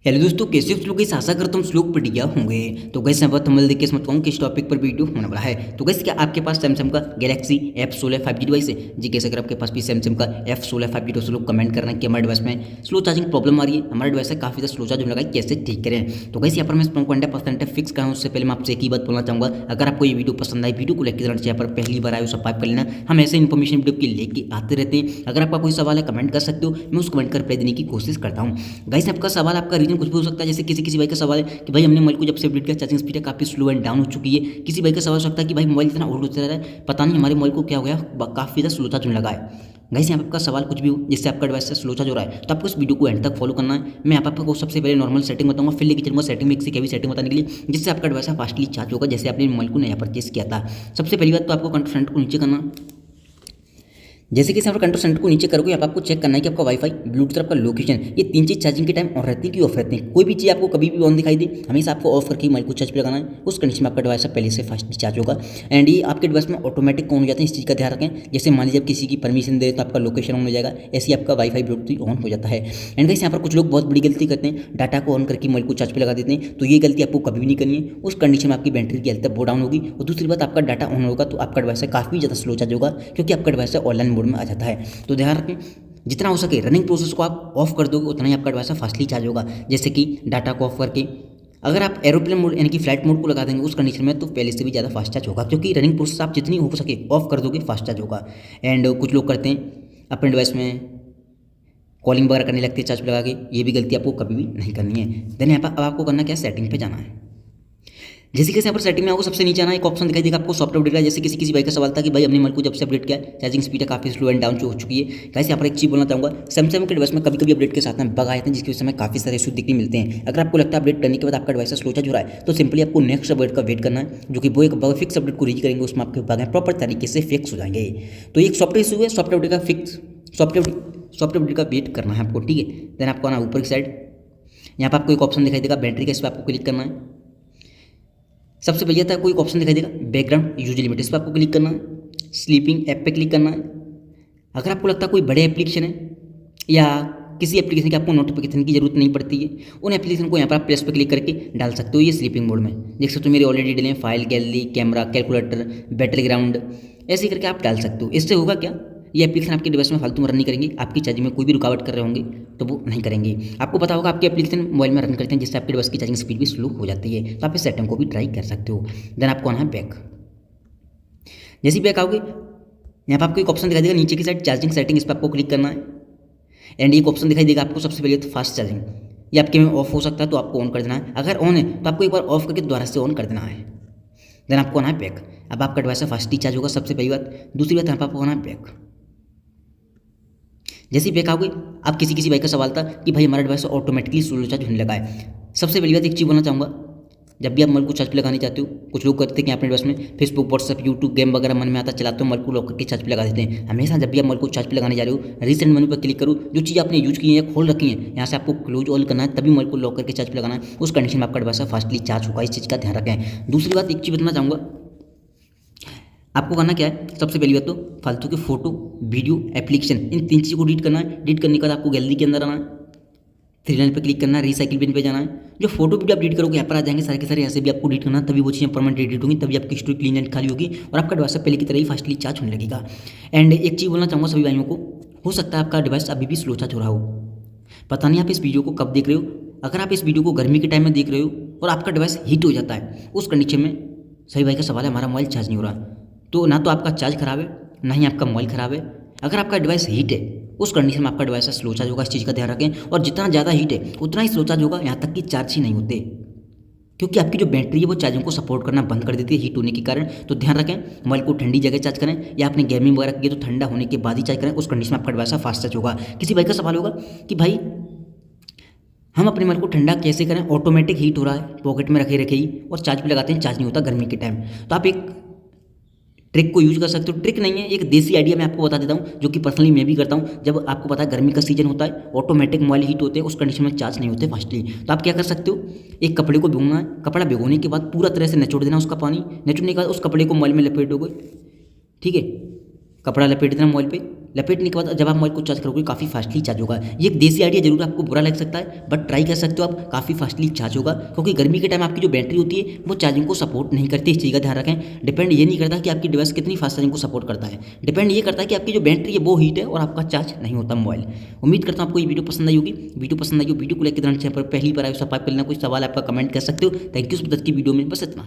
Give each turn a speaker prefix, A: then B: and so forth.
A: Hello दोस्तों, कैसे आप लोग इस आशा करता हूँ लोग बढ़िया होंगे। तो गैस यहाँ पर थंबनेल देख के समझता हूँ किस टॉपिक पर वीडियो होने वाला है। तो गैस क्या आपके पास सैमसंग का गैलेक्सी F16 5G डिवाइस है? जी कैसे, अगर आपके पास भी सैमसंग का F16 5G डिवाइस, लोग कमेंट करना कि हमारे डिवाइस में स्लो चार्जिंग प्रॉब्लम आ रही है, हमारे डिवाइस से काफ़ी ज़्यादा स्लो चार्ज होने लगा है, कैसे ठीक करें। तो गैस यहाँ पर मैं इसको 100% फिक्स करा हूँ। उससे पहले मैं आपसे एक ही बात बोलना चाहूँगा, अगर आपको ये वीडियो पसंद आए, वीडियो को लेकर यहाँ पर पहली बार आए सब्सक्राइब कर लेना। हम ऐसे इन्फॉर्मेशन वीडियो के लेके आते रहते हैं। अगर आपका कोई सवाल है कमेंट कर सकते हो, मैं उस कमेंट का रिप्लाई देने की कोशिश करता हूँ। गाइस आपका सवाल, आपका रीजन कुछ भी हो सकता है। जैसे किसी भाई का सवाल है कि भाई हमने मोबाइल को जब से अपडेट किया चार्जिंग स्पीड काफ़ी स्लो एंड डाउन हो चुकी है। किसी भाई का सवाल हो सकता है कि भाई मोबाइल इतना ओल्ड होता रहा है, पता नहीं हमारे मोबाइल को क्या हो गया, काफ़ी ज़्यादा स्लो चार्ज होने लगा है। गाइस यहाँ पे आपका सवाल कुछ भी हो, जिससे आपका डिवाइस से स्लो चार्ज हो रहा है, तो आपको इस वीडियो को एंड तक फॉलो करना है। मैं यहाँ पर आपको सबसे पहले नॉर्मल सेटिंग बताऊंगा, फिर लेके चलूंगा सेटिंग में एक सेटिंग बताने के लिए, जिससे आपका डिवाइस फास्टली चार्ज होगा, जैसे आपने मोबाइल को नया परचेस किया था। सबसे पहली बात तो आपको कंट्रोल सेंटर को नीचे करना। जैसे कि यहाँ पर कंट्रोल सेंटर को नीचे करोगे, आप आपको चेक करना है कि आपका वाईफाई, ब्लूटूथ, आपका लोकेशन, ये तीन चीज चार्जिंग के टाइम ऑन रहती है कि ऑफ रहती है। कोई भी चीज़ आपको कभी भी ऑन दिखाई दे, हमेशा आपको ऑफ करके मोबाइल को चार्ज पे लगाना है। उस कंडीशन में आपका डिवाइस पहले से फास्ट चार्ज होगा एंड ये आपके डिवाइस में ऑटोमेटिक ऑन हो जाते हैं। इस चीज़ का ध्यान रखें। जैसे मान लीजिए आप किसी की परमिशन दे तो आपका लोकेशन ऑन हो जाएगा, ऐसे ही आपका वाईफाई ब्लूटूथ ऑन हो जाता है। एंड गाइस यहाँ पर कुछ लोग बहुत बड़ी गलती करते हैं, डाटा को ऑन करके मोबाइल को चार्ज पे लगा देते हैं। तो ये गलती आपको कभी भी नहीं करनी है। उस कंडीशन में आपकी बैटरी की हेल्थ बहुत डाउन होगी। और दूसरी बात, आपका डाटा ऑन होगा तो आपका डिवाइस काफ़ी ज़्यादा स्लो चार्ज होगा, क्योंकि आपका डिवाइस ऑनलाइन मोड में आ जाता है। तो ध्यान रखें, जितना हो सके रनिंग प्रोसेस को आप ऑफ कर दोगे, उतना ही आपका डिवाइस फास्टली चार्ज होगा। जैसे कि डाटा को ऑफ करके अगर आप एरोप्लेन मोड यानी कि फ्लाइट मोड को लगा देंगे उस कंडीशन में, तो पहले से भी ज़्यादा फास्ट चार्ज होगा, क्योंकि रनिंग प्रोसेस आप जितनी हो सके ऑफ कर दोगे, फास्ट चार्ज होगा। एंड कुछ लोग करते हैं अपने डिवाइस में कॉलिंग वगैरह करने लगते हैं चार्ज पे लगा के, ये भी गलती आपको कभी भी नहीं करनी है। देन यहाँ पर अब आपको करना क्या है, सेटिंग पे जाना है। जैसे कि यहाँ पर सेटिंग में आपको सबसे नीचे आना, एक ऑप्शन दिखाई देगा आपको सॉफ्टवेयर अपडेट का। जैसे किसी भाई का सवाल था कि भाई हमने मोबाइल को जब से अपडेट किया चार्जिंग स्पीड काफ़ी स्लो एंड डाउन हो चुकी है। गाइस यहाँ पर एक चीज़ बोलना चाहूँगा, सैमसंग के डिवाइस में कभी कभी अपडेट के साथ में बग आए थे, जिसकी वजह से हमें काफ़ी सारे इशू दिखने मिलते हैं। अगर आपको लगता है अपडेट करने के बाद आपका डिवाइस स्लो चार्ज हो रहा है, तो सिंपली आपको नेक्स्ट अपडेट का वेट करना है, जो कि वो एक बग फिक्स अपडेट को रीच करेंगे, उसमें आपके बग प्रॉपर तरीके से फिक्स हो जाएंगे। तो एक सॉफ्टवेयर इशू है, सॉफ्टवेयर अपडेट का फिक्स सॉफ्टवेयर अपडेट का वेट करना है आपको, ठीक है। देन आपको आना ऊपर की साइड, यहाँ पर आपको एक ऑप्शन दिखाई देगा बैटरी का, इस पर आपको क्लिक करना है। सबसे पहले था कोई ऑप्शन दिखाई देगा बैकग्राउंड यूज लिमिट, इस पर आपको क्लिक करना है। स्लीपिंग ऐप पे क्लिक करना है। अगर आपको लगता है कोई बड़े एप्लीकेशन है या किसी एप्लीकेशन की आपको नोटिफिकेशन की जरूरत नहीं पड़ती है, उन एप्लीकेशन को यहाँ पर आप प्लेस पर क्लिक करके डाल सकते हो। ये स्लीपिंग मोड में देख सकते हो, मेरे ऑलरेडी डले हैं, file, gallery, camera, calculator, battery ground, ऐसे करके आप डाल सकते हो। इससे होगा क्या, ये एप्लीकेशन आपके डिवाइस में फालतू में रन नहीं करेंगे, आपकी चार्जिंग में कोई भी रुकावट कर रहे होंगे तो वो नहीं करेंगे। आपको पता होगा आपके एप्लीकेशन मोबाइल में रन करते हैं, जिससे आपके डिवाइस की चार्जिंग स्पीड भी स्लो हो जाती है। तो आप इस सेटिंग को भी ट्राई कर सकते हो। देन आपको आना है बैक। जैसे बैक आओगे, यहाँ पर आपको एक ऑप्शन दिखाई देगा नीचे की साइड चार्जिंग सेटिंग, इस पर आपको क्लिक करना है। एंड एक ऑप्शन दिखाई देगा आपको सबसे पहले तो फास्ट चार्जिंग, ये आपके में ऑफ हो सकता है तो आपको ऑन कर देना है। अगर ऑन है तो आपको एक बार ऑफ करके दोबारा से ऑन कर देना है। देन आपको आना है बैक। अब आपका डिवाइस फास्टली चार्ज होगा, सबसे पहली बात। दूसरी बात, यहाँ पर आपको आना है बैक। जैसे ही बैक आओगे, आप किसी भाई का सवाल था कि भाई हमारा डिवाइस ऑटोमेटिकली स्लो चार्ज होने लगा है। सबसे पहली बात एक चीज़ बोलना चाहूँगा, जब भी आप मोबाइल को चार्ज पे लगाने चाहते हो, कुछ लोग करते हैं कि अपने डिवाइस में फेसबुक, व्हाट्सएप, यूट्यूब, गेम वगैरह मन में आता चलाते हो, मोबाइल को लॉक करके चार्ज पे लगा देते हैं। हमेशा जब भी आप मोबाइल को चार्ज पे लगाने जा रहे हो, रिसेंट मेनू पर क्लिक करो, जो चीज़ आपने यूज की है, खोल रखी है, यहाँ से आपको क्लोज ऑल करना है, तभी मोबाइल को लॉक करके चार्ज पे लगाना है। उस कंडीशन में आपका डिवाइस फास्टली चार्ज होगा, इस चीज़ का ध्यान रखें। दूसरी बात एक चीज़ बताना चाहूँगा, आपको करना क्या है, सबसे पहली बात तो फालतू के फोटो, वीडियो, एप्लीकेशन, इन तीन चीज़ों को डिलीट करना है। डिलीट करने के बाद आपको गैलरी के अंदर आना है, थ्री लाइन पे क्लिक करना है, रिसाइकिल बिन पे जाना है। जो फोटो वीडियो आप डिलीट करोगे यहाँ पर आ जाएंगे सारे के सारे, यहाँ से भी आपको डिलीट करना है, तभी वो चीज़ें परमानेंट डिलीट होंगी, तभी आपकी स्टोरेज क्लीन एंड खाली होगी और आपका डिवाइस पहले की तरह ही फास्टली चार्ज होने लगेगा। एंड एक चीज़ बोलना चाहूँगा सभी भाइयों को, हो सकता है आपका डिवाइस अभी भी स्लो चार्ज हो रहा हो, पता नहीं आप इस वीडियो को कब देख रहे हो। अगर आप इस वीडियो को गर्मी के टाइम में देख रहे हो और आपका डिवाइस हीट हो जाता है, उस कंडीशन में सभी भाई का सवाल है हमारा मोबाइल चार्ज नहीं हो रहा, तो ना तो आपका चार्ज खराब है, ना ही आपका मोबाइल खराब है। अगर आपका डिवाइस हीट है, उस कंडीशन में आपका डिवाइस स्लो चार्ज होगा, इस चीज़ का ध्यान रखें। और जितना ज़्यादा हीट है उतना ही स्लो चार्ज होगा, यहाँ तक कि चार्ज ही नहीं होते, क्योंकि आपकी जो बैटरी है वो चार्जिंग को सपोर्ट करना बंद कर देती है हीट होने के कारण। तो ध्यान रखें, मोबाइल को ठंडी जगह चार्ज करें, या आपने गेमिंग वगैरह की तो ठंडा होने के बाद ही चार्ज करें, उस कंडीशन में आपका डिवाइस फास्ट चार्ज होगा। किसी भाई का सवाल होगा कि भाई हम अपने मोबाइल को ठंडा कैसे करें, ऑटोमेटिक हीट हो रहा है, पॉकेट में रखे रखे ही और चार्ज पे लगाते हैं, चार्ज नहीं होता गर्मी के टाइम। तो आप एक ट्रिक को यूज कर सकते हो, ट्रिक नहीं है, एक देसी आइडिया मैं आपको बता देता हूँ, जो कि पर्सनली मैं भी करता हूँ। जब आपको पता है गर्मी का सीजन होता है, ऑटोमेटिक मोबाइल हीट होते हैं, उस कंडीशन में चार्ज नहीं होते फास्टली, तो आप क्या कर सकते हो, एक कपड़े को भिगोना है, कपड़ा भिगोने के बाद पूरा तरह से निचोड़ देना उसका पानी, निचोड़ने के बाद उस कपड़े को मोबाइल में लपेटोगे, ठीक है, कपड़ा लपेट देना मोबाइल पे, लपेटने के बाद जब आप मोबाइल को चार्ज करोगे काफ़ी फास्टली चार्ज होगा। ये एक देसी आइडिया जरूर आपको बुरा लग सकता है, बट ट्राई कर सकते हो आप, काफ़ी फास्टली चार्ज होगा। क्योंकि गर्मी के टाइम आपकी जो बैटरी होती है वो चार्जिंग को सपोर्ट नहीं करती, इस चीज़ का ध्यान रखें। डिपेंड ये नहीं करता कि आपकी डिवाइस कितनी फास्ट चार्जिंग को सपोर्ट करता है, डिपेंड ये करता है कि आपकी जो बैटरी है वो हीट है और आपका चार्ज नहीं होता मोबाइल। उम्मीद करता हूँ आपको ये वीडियो पसंद आई होगी। वीडियो पसंद आई हो, वीडियो को लेकर चैनल पर पहली बार आए, सब्सक्राइब करना, कोई सवाल आपका कमेंट कर सकते हो। थैंक यू सो मच की वीडियो में बस इतना।